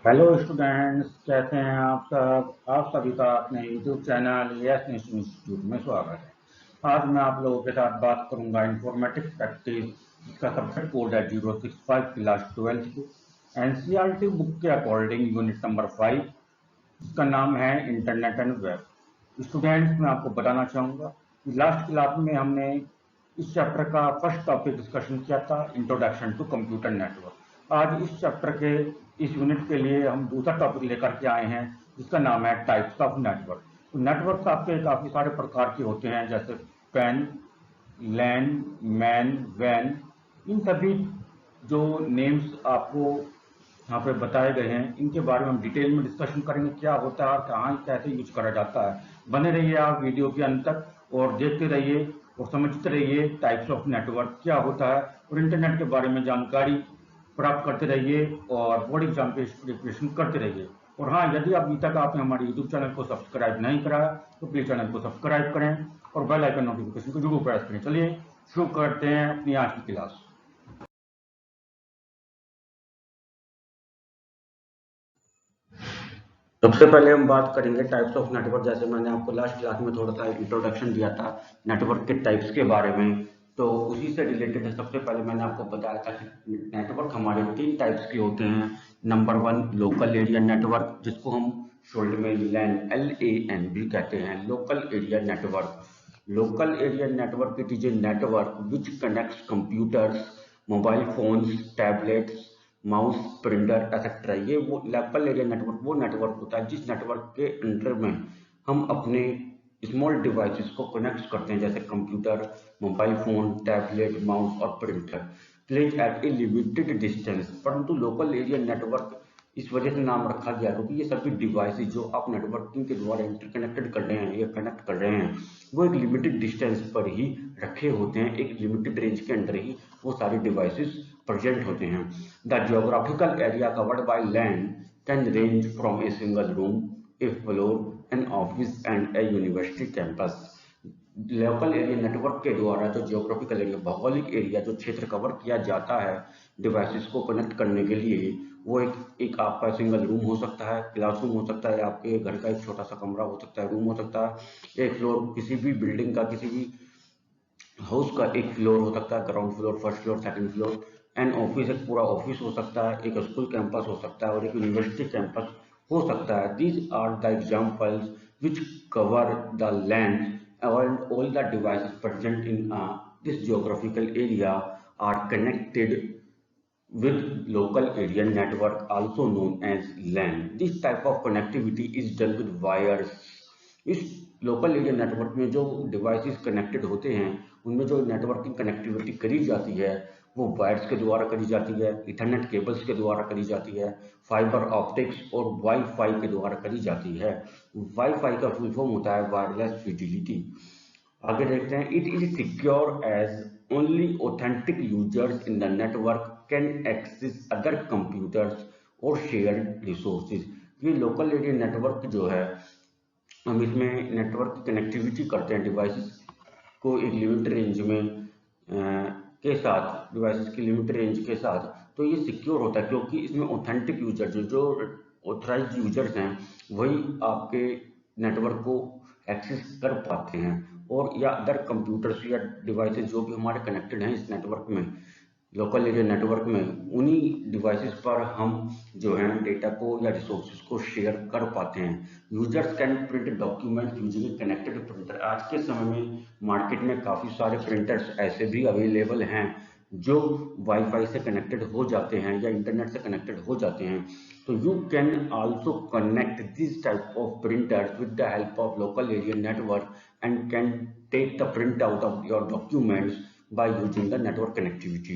Hello students, कैसे हैं आप सब। आप सभी का अपने YouTube channel yes nation institute में स्वागत है। आज मैं आप लोगों के साथ बात करूंगा इंफॉर्मेटिक्स प्रैक्टिस, जिसका सब्जेक्ट कोड है 065 क्लास 12 की एनसीईआरटी बुक के अकॉर्डिंग यूनिट नंबर 5, जिसका नाम है इंटरनेट एंड वेब। स्टूडेंट्स, मैं आपको बताना चाहूँगा कि लास्ट क्लास में हमने इस चैप्टर का फर्स्ट टॉपिक डिस्कशन किया था, इंट्रोडक्शन टू कंप्यूटर नेटवर्क। आज इस चैप्टर के इस यूनिट के लिए हम दूसरा टॉपिक लेकर के आए हैं, जिसका नाम है टाइप्स ऑफ नेटवर्क। तो नेटवर्क आपके काफ़ी सारे प्रकार के होते हैं, जैसे पैन, लैन, मैन, वैन। इन सभी जो नेम्स आपको यहाँ पे बताए गए हैं, इनके बारे में हम डिटेल में डिस्कशन करेंगे, क्या होता है और कहाँ कैसे यूज करा जाता है। बने रहिए आप वीडियो के अंत तक और देखते रहिए और समझते रहिए टाइप्स ऑफ नेटवर्क क्या होता है, और इंटरनेट के बारे में जानकारी प्राप्त करते रहिए और बोर्ड एग्जाम के प्रिपरेशन करते रहिए। और हाँ, यदि अभी तक आपने हमारे यूट्यूब चैनल को सब्सक्राइब नहीं करा तो प्लीज चैनल को सब्सक्राइब करें और बेल आइकन नोटिफिकेशन को जरूर प्रेस करें। चलिए शुरू करते हैं अपनी आज की क्लास। सबसे पहले हम बात करेंगे टाइप्स ऑफ नेटवर्क। जैसे मैंने आपको लास्ट क्लास में थोड़ा सा इंट्रोडक्शन दिया था नेटवर्क के टाइप्स के बारे में, तो उसी से रिलेटेड है। सबसे पहले मैंने आपको बताया था कि नेटवर्क हमारे 3 टाइप्स के होते हैं। नंबर 1 लोकल एरिया नेटवर्क, जिसको हम शॉर्ट में लैन LAN भी कहते हैं। Local area network, local area network it is a network which connects computers, mobile phones, tablets, mouse, printer etcetera. ये वो लोकल एरिया नेटवर्क वो नेटवर्क होता है जिस नेटवर्क के अंडर में हम अपने स्मॉल डिवाइसेस को कनेक्ट करते हैं, जैसे computer, mobile phone, tablet, mouse और printer, place at a limited distance. परंतु लोकल एरिया नेटवर्क इस वजह से नाम रखा गया क्योंकि ये सभी डिवाइसेस जो आप नेटवर्किंग के द्वारा इंटरकनेक्टेड कर रहे हैं या कनेक्ट कर रहे हैं, वो एक लिमिटेड डिस्टेंस पर ही रखे होते हैं। एक लिमिटेड रेंज के अंदर ही वो सारे डिवाइसेस प्रेजेंट होते हैं। The geographical area covered by land can range from a single room, A floor, an office and A university campus. Local area network के द्वारा जो जियोग्राफिकल एरिया, भौगोलिक एरिया, जो क्षेत्र कवर किया जाता है डिवाइसेस को कनेक्ट करने के लिए, वो एक आपका सिंगल रूम हो सकता है, क्लासरूम हो सकता है, आपके घर का एक छोटा सा कमरा हो सकता है, रूम हो सकता है, एक फ्लोर किसी भी बिल्डिंग का, किसी भी हाउस का एक फ्लोर हो सकता है, ground floor, first floor, second floor. An office एक पूरा ऑफिस हो सकता है, एक स्कूल कैंपस हो सकता है और एक यूनिवर्सिटी कैंपस हो सकता है। These are the examples which cover the land and all the devices present in this geographical area are connected with local area network, also known as LAN. This type of connectivity is done with wires. इस local area network में जो devices connected होते हैं, उनमें जो networking connectivity करी जाती है वो वायर्स के द्वारा करी जाती है, इथरनेट केबल्स के द्वारा करी जाती है, फाइबर ऑप्टिक्स और वाईफाई के द्वारा करी जाती है। वाईफाई का फुल फॉर्म होता है वायरलेस फिडिलिटी। आगे देखते हैं, it is secure as only authentic users in the network can access other computers और शेयर रिसोर्सेज। ये लोकल एरिया नेटवर्क जो है, हम इसमें नेटवर्क की कनेक्टिविटी करते हैं डिवाइसेस को एक लिमिट रेंज में के साथ, डिवाइसेस की लिमिट रेंज के साथ। तो ये सिक्योर होता है क्योंकि इसमें ऑथेंटिक यूजर जो ऑथराइज यूजर्स हैं वही आपके नेटवर्क को एक्सेस कर पाते हैं, और या अदर कंप्यूटर्स या डिवाइसेस जो भी हमारे कनेक्टेड हैं इस नेटवर्क में, लोकल एरिया नेटवर्क में, उन्हीं डिवाइसेस पर हम जो है डेटा को या रिसोर्सेज को शेयर कर पाते हैं। Users can print document using connected printer. आज के समय में मार्केट में काफ़ी सारे प्रिंटर्स ऐसे भी अवेलेबल हैं जो वाईफाई से कनेक्टेड हो जाते हैं या इंटरनेट से कनेक्टेड हो जाते हैं। तो you can also connect this type of printers with the help of local area network and can take the print out of your documents by using the network connectivity.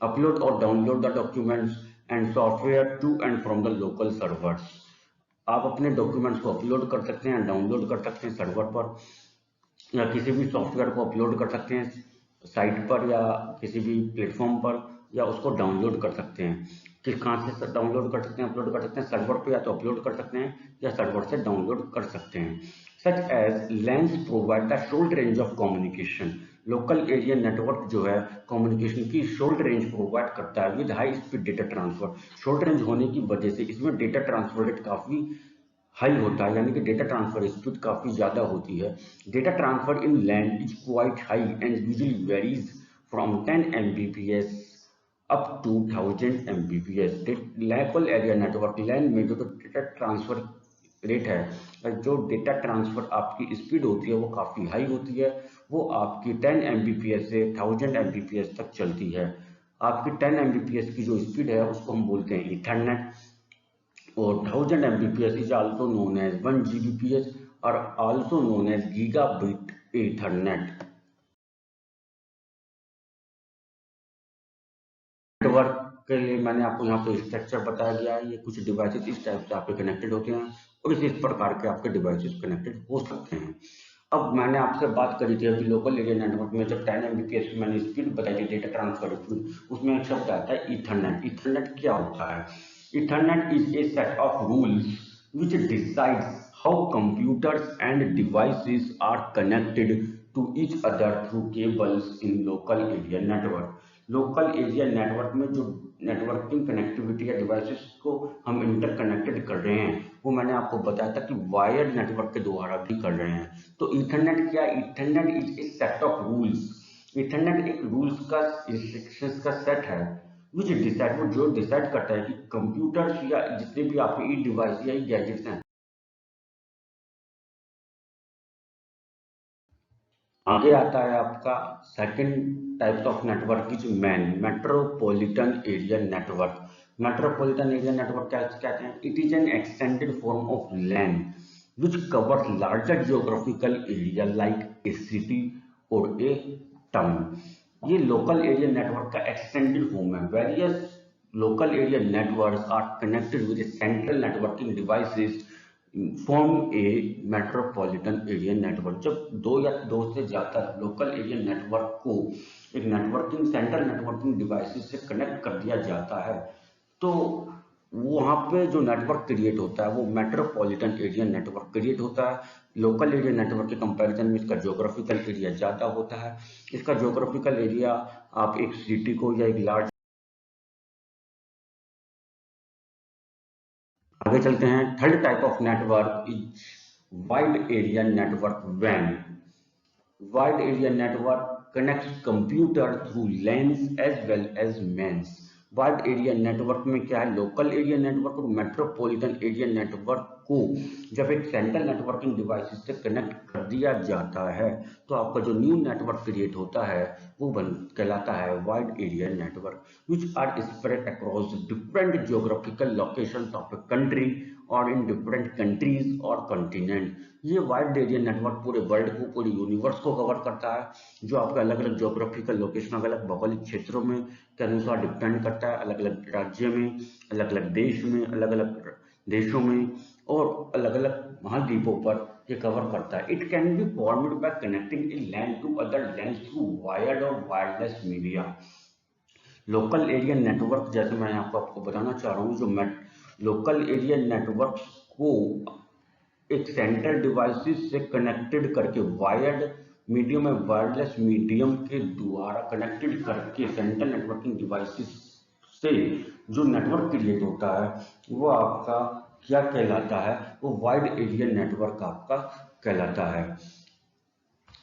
Upload or download the documents and software to and from the local servers. आप अपने documents को upload कर सकते हैं, download कर सकते हैं server पर, या किसी भी सॉफ्टवेयर को अपलोड कर सकते हैं साइट पर या किसी भी प्लेटफॉर्म पर, या उसको डाउनलोड कर सकते हैं। किस कहाँ से डाउनलोड कर सकते हैं, अपलोड कर सकते हैं सर्वर पर, या तो अपलोड कर सकते हैं या सर्वर से डाउनलोड कर सकते हैं। Such as LANs provide the short range of communication. Local area network जो है कम्युनिकेशन की शॉर्ट रेंज प्रोवाइड करता है with high speed data transfer. Short range होने की वजह से इसमें डेटा ट्रांसफर रेट काफ़ी हाई होता है, यानी कि डेटा ट्रांसफर स्पीड काफ़ी ज़्यादा होती है। Data transfer in LAN is quite high and usually varies from 10 Mbps up to 1000 Mbps। Local area network LAN में जो डेटा ट्रांसफर रेट है, जो डेटा ट्रांसफर आपकी स्पीड होती है वो काफ़ी हाई होती है। वो आपकी 10 Mbps से 1000 Mbps तक चलती है। आपकी 10 Mbps की जो स्पीड है उसको हम बोलते हैं ईथरनेट, और 1000 Mbps is also known as 1 Gbps और also known as gigabit Ethernet। Network के लिए मैंने आपको यहाँ पे स्ट्रक्चर बताया गया है। ये कुछ डिवाइसेस इस टाइप से आपके कनेक्टेड होते हैं और इस प्रकार के आपके डिवाइसेस कनेक्टेड हो सकते हैं। अब मैंने आपसे बात करी थी अभी लोकल एरिया नेटवर्क में जब 10 Mbps की मैंने स्पीड बताई थी डेटा ट्रांसफर स्पीड, उसमें एक शब्द आता है ईथरनेट। ईथरनेट क्या होता है? Ethernet is a set of rules which decides how computers and devices are connected to each other through cables in local area network। Local area network में जो नेटवर्किंग कनेक्टिविटी या डिवाइसेस को हम interconnected कर रहे हैं वो मैंने आपको बताया था कि वायर्ड नेटवर्क के द्वारा भी कर रहे हैं। तो ईथरनेट क्या? Ethernet is a set of rules. Ethernet एक रूल्स का, इंस्ट्रक्शंस का सेट है विच डिसाइड, वो जो डिसाइड करता है कि कंप्यूटर्स या जितने भी आपके ई डिवाइस या ई गैजेट्स हैं। आगे आता है आपका second types of network is MAN metropolitan area network. Metropolitan area network क्या कहते हैं? It is an extended form of LAN which covers larger geographical area like a city or a town। ये local area network का extended form है। Various local area networks are connected with central networking devices form a metropolitan area network. जब दो या दो से ज्यादा local area network को एक नेटवर्किंग सेंट्रल नेटवर्किंग डिवाइसेस से कनेक्ट कर दिया जाता है तो वहाँ पे जो नेटवर्क क्रिएट होता है वो मेट्रोपॉलिटन एरिया नेटवर्क क्रिएट होता है। लोकल एरिया नेटवर्क के कंपैरिजन में इसका ज्योग्राफिकल एरिया ज़्यादा होता है। इसका ज्योग्राफिकल एरिया आप एक सिटी को या एक लार्ज, आगे चलते हैं। Third type of network is wide area network वैन। Wide area network connects computer through LANs as well as MANs। Wide area network में क्या है? लोकल एरिया नेटवर्क और मेट्रोपॉलिटन एरिया नेटवर्क को जब एक सेंट्रल नेटवर्किंग डिवाइस से connect कर दिया जाता है तो आपका जो न्यू नेटवर्क क्रिएट होता है वो कहलाता है wide area network which are spread across different geographical locations of a country और इन डिफरेंट कंट्रीज और कॉन्टिनेंट। ये वाइड एरिया नेटवर्क पूरे वर्ल्ड को, पूरे यूनिवर्स को कवर करता है, जो आपका अलग अलग ज्योग्राफिकल लोकेशन, अलग अलग भौगोलिक क्षेत्रों में के अनुसार डिपेंड करता है। अलग अलग राज्य में, अलग अलग देश में, अलग अलग देशों में और अलग अलग महाद्वीपों पर ये कवर करता है। It can be formed by connecting a LAN to other LAN through wired और wireless media. Local area network जैसे मैं आपको बताना चाह रहा हूँ, जो लोकल एरिया नेटवर्क को एक सेंट्रल डिवाइसेस से कनेक्टेड करके वायर्ड मीडियम में वायरलेस मीडियम के द्वारा कनेक्टेड करके सेंट्रल नेटवर्किंग डिवाइसेस से जो नेटवर्क क्रिएट होता है वो आपका क्या कहलाता है? वो वाइड एरिया नेटवर्क आपका कहलाता है।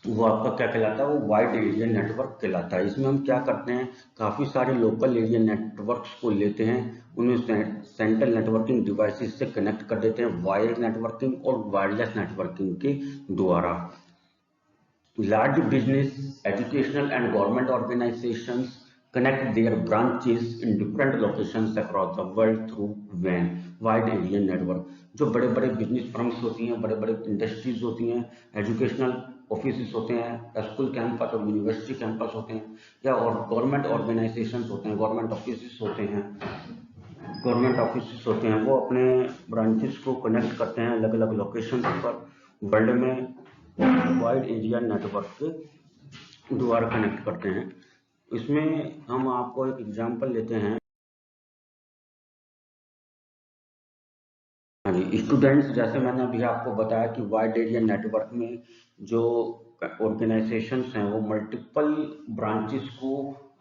वो आपका क्या कहलाता है? वो वाइड एरिया नेटवर्क कहलाता है। इसमें हम क्या करते हैं, काफ़ी सारे लोकल एरिया नेटवर्क्स को लेते हैं, उन्हें सेंट्रल नेटवर्किंग डिवाइसेस से कनेक्ट कर देते हैं वायर्ड नेटवर्किंग और वायरलेस नेटवर्किंग के द्वारा। Large business, educational and government organizations connect their branches in different locations across the world through WAN, wide area network. जो बड़े बड़े बिजनेस फर्म्स होती हैं, बड़े बड़े इंडस्ट्रीज होती हैं, एजुकेशनल ऑफिस होते हैं, स्कूल कैंपस और यूनिवर्सिटी कैंपस होते हैं, या और गवर्नमेंट ऑर्गेनाइजेशंस होते हैं, गवर्नमेंट ऑफिस होते हैं, वो अपने ब्रांचेस को कनेक्ट करते हैं अलग अलग लोकेशन पर वर्ल्ड में वाइड एरिया नेटवर्क के द्वारा कनेक्ट करते हैं। इसमें हम आपको एक एग्जांपल लेते हैं। हाँ जी, स्टूडेंट्स, जैसे मैंने अभी आपको बताया कि वाइड एरिया नेटवर्क में जो ऑर्गेनाइजेशंस हैं वो मल्टीपल ब्रांचेस को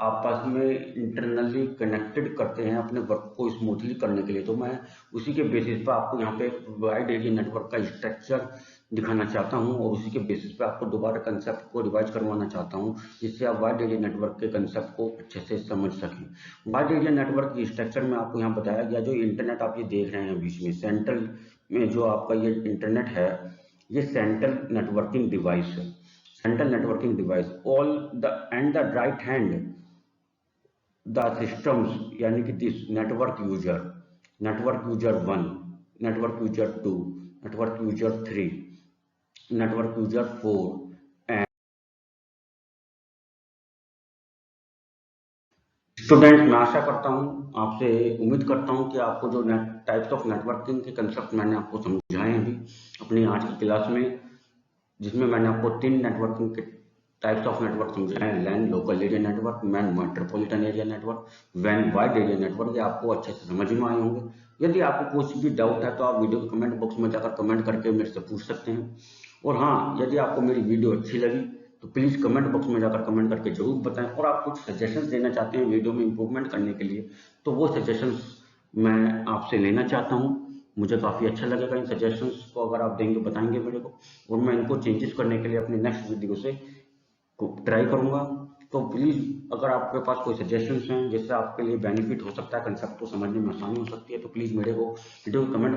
आपस में इंटरनली कनेक्टेड करते हैं अपने वर्क को स्मूथली करने के लिए। तो मैं उसी के बेसिस पे आपको यहाँ पे वाइड एरिया नेटवर्क का स्ट्रक्चर दिखाना चाहता हूँ और उसी के बेसिस पे आपको दोबारा कंसेप्ट को रिवाइज करवाना चाहता हूँ, जिससे आप वाइड एरिया नेटवर्क के कंसेप्ट को अच्छे से समझ सकें। वाइड एरिया नेटवर्क की स्ट्रक्चर में आपको यहाँ बताया गया, जो इंटरनेट आप ये देख रहे हैं बीच में सेंट्रल में जो आपका ये इंटरनेट है, ये सेंट्रल नेटवर्किंग डिवाइस है। Central networking device all the end the right hand the systems, यानी कि this network user 1, network user 2, network user 3, network user 4 and student. मैं आशा करता हूं, आपसे उम्मीद करता हूं कि आपको जो टाइप्स ऑफ नेटवर्किंग के कंसेप्ट मैंने आपको समझाए हैं अभी अपनी आज की क्लास में, जिसमें मैंने आपको 3 नेटवर्किंग के टाइप्स ऑफ नेटवर्क समझाए हैं, LAN local area network, MAN metropolitan area network, वैन वाइड एरिया नेटवर्क। ये आपको अच्छे से समझ में आए होंगे। यदि आपको कुछ भी डाउट है तो आप वीडियो के कमेंट बॉक्स में जाकर कमेंट करके मेरे से पूछ सकते हैं। और हाँ, यदि आपको मेरी वीडियो अच्छी लगी तो प्लीज़ कमेंट बॉक्स में जाकर कमेंट करके जरूर बताएं। और आप कुछ सजेशंस देना चाहते हैं वीडियो में इम्प्रूवमेंट करने के लिए, तो वो सजेशंस मैं आपसे लेना चाहता हूँ। मुझे काफ़ी अच्छा लगेगा इन सजेशंस को अगर आप देंगे, बताएंगे मेरे को, और मैं इनको चेंजेस करने के लिए अपनी नेक्स्ट वीडियो से ट्राई करूंगा। तो प्लीज़, अगर आपके पास कोई सजेशंस हैं जिससे आपके लिए बेनिफिट हो सकता है, कंसेप्ट को समझने में आसानी हो सकती है, तो प्लीज़ मेरे को वीडियो कमेंट